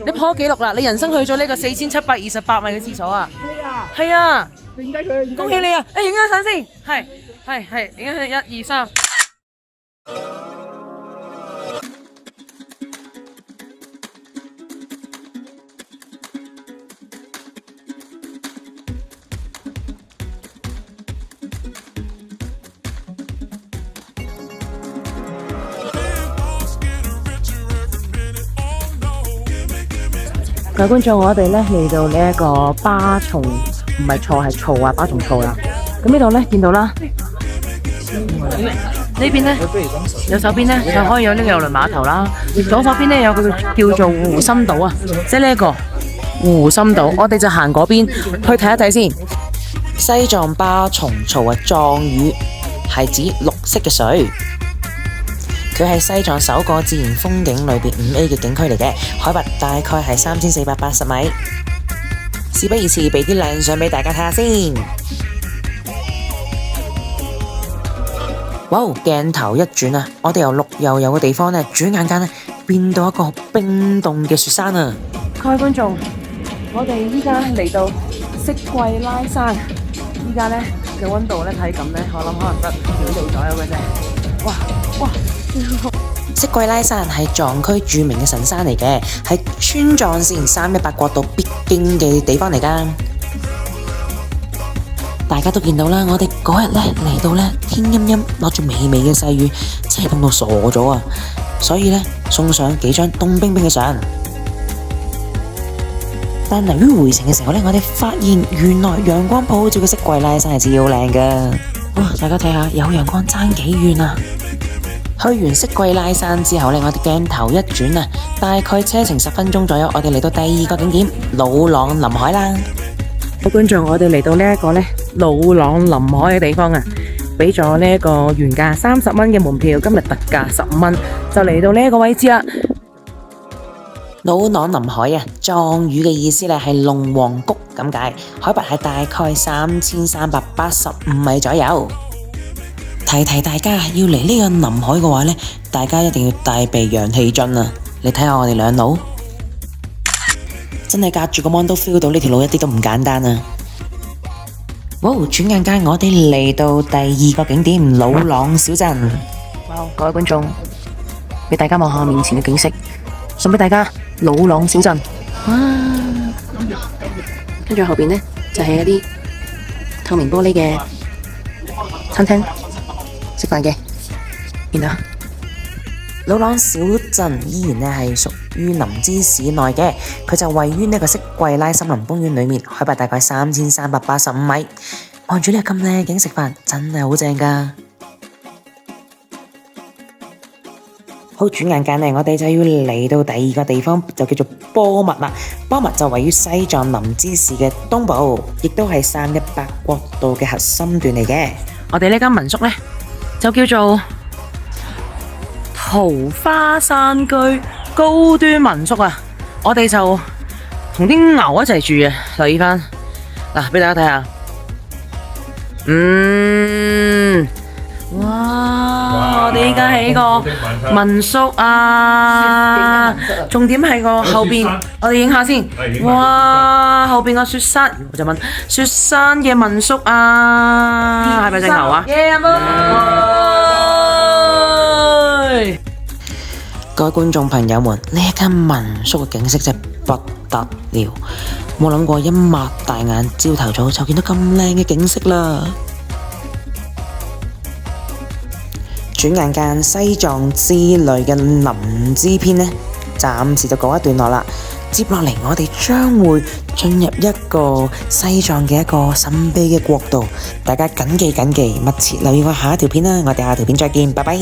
你破紀錄啦！你人生去咗呢個4728米嘅廁所啊！係啊，係啊，剩低佢，恭喜你啊！影張相先，係，影張相1、2、3。各位觀眾，我哋咧嚟到呢一個巴松，唔係錯係醋啊，巴松醋啦。咁呢度咧見到啦，呢邊咧右手邊咧就可以有呢個郵輪碼頭啦，左手邊咧有個叫做湖心島啊，即係呢一個湖心島。我哋就行嗰邊去睇一睇先。西藏巴松醋啊，藏語係指綠色嘅水。佢係西藏首個自然風景類別5A 嘅景區嚟嘅，海拔大概係3480米。事不宜遲，俾啲靚相俾大家睇下先。哇！鏡頭一轉啊，我哋由綠油油嘅地方呢，轉眼間呢變到一個冰凍嘅雪山啊！各位觀眾，我哋依家嚟到色季拉山，依家呢嘅溫度呢，體感呢，我諗可能得2度左右嘅啫。哇！色季拉山係藏區著名嘅神山嚟嘅，係川藏線318國道必經嘅地方嚟噶。大家都見到啦，我哋嗰日呢嚟到呢，天陰陰，落住微微嘅細雨，真係凍到傻咗啊！所以呢，送上幾張凍冰冰嘅相。但由於回程嘅時候呢，我哋發現原來陽光普照嘅色季拉山係超靚噶。哇！大家睇下，有陽光爭幾遠啊！去完色季拉山之後呢，我哋鏡頭一轉啊，大概車程10分鐘左右，我哋嚟到第2個景點魯朗林海啦。各位觀眾，我哋嚟到呢一個呢魯朗林海嘅地方啊，俾咗呢一個原價30蚊嘅門票，今日特價15蚊，就嚟到呢一個位置啦。魯朗林海啊，藏語嘅意思呢係龍王谷咁解，海拔係大概3385米左右。提大家要嚟呢個林海嘅話呢，大家一定要帶備氧氣樽啊！你睇下我哋兩佬，真係隔住個 mon 都 feel 到呢條路一啲都唔簡單啊！哇！轉眼間我哋嚟到第2個景點魯朗小鎮。哇！各位觀眾，俾大家望下面前嘅景色，送俾大家魯朗小鎮。哇！跟住後邊呢，就係一啲透明玻璃嘅餐廳。食飯嘅，見到魯朗小鎮依然係屬於林芝市內嘅，佢就位於呢個色季拉森林公園裏面，海拔大概3385米。望住呢個咁靚景食飯，真係好正噶。好，轉眼間呢，我哋就要嚟到第2個地方，就叫做波密啦。波密就位於西藏林芝市嘅東部，亦都係318國道嘅核心段嚟嘅。我哋呢間民宿呢，就叫做桃花山居高端民宿啊！我哋就同啲牛一齊住啊！留意翻嗱，俾大家睇下，哇！我哋依家喺個民宿啊，重點係個後邊，我哋影下先。哇！後邊個雪山，我就問雪山嘅民宿啊，係咪隻牛啊？各位觀眾朋友們，呢一間民宿嘅景色真係不得了，冇諗過一擘大眼朝頭早就見到咁靚嘅景色啦！轉眼間西藏之旅嘅林芝篇呢，暫時就告一段落啦。接落嚟我哋將會進入一個西藏嘅一個神秘嘅國度，大家謹記，密切留意我下一條片啦！我哋下條片再見，拜拜。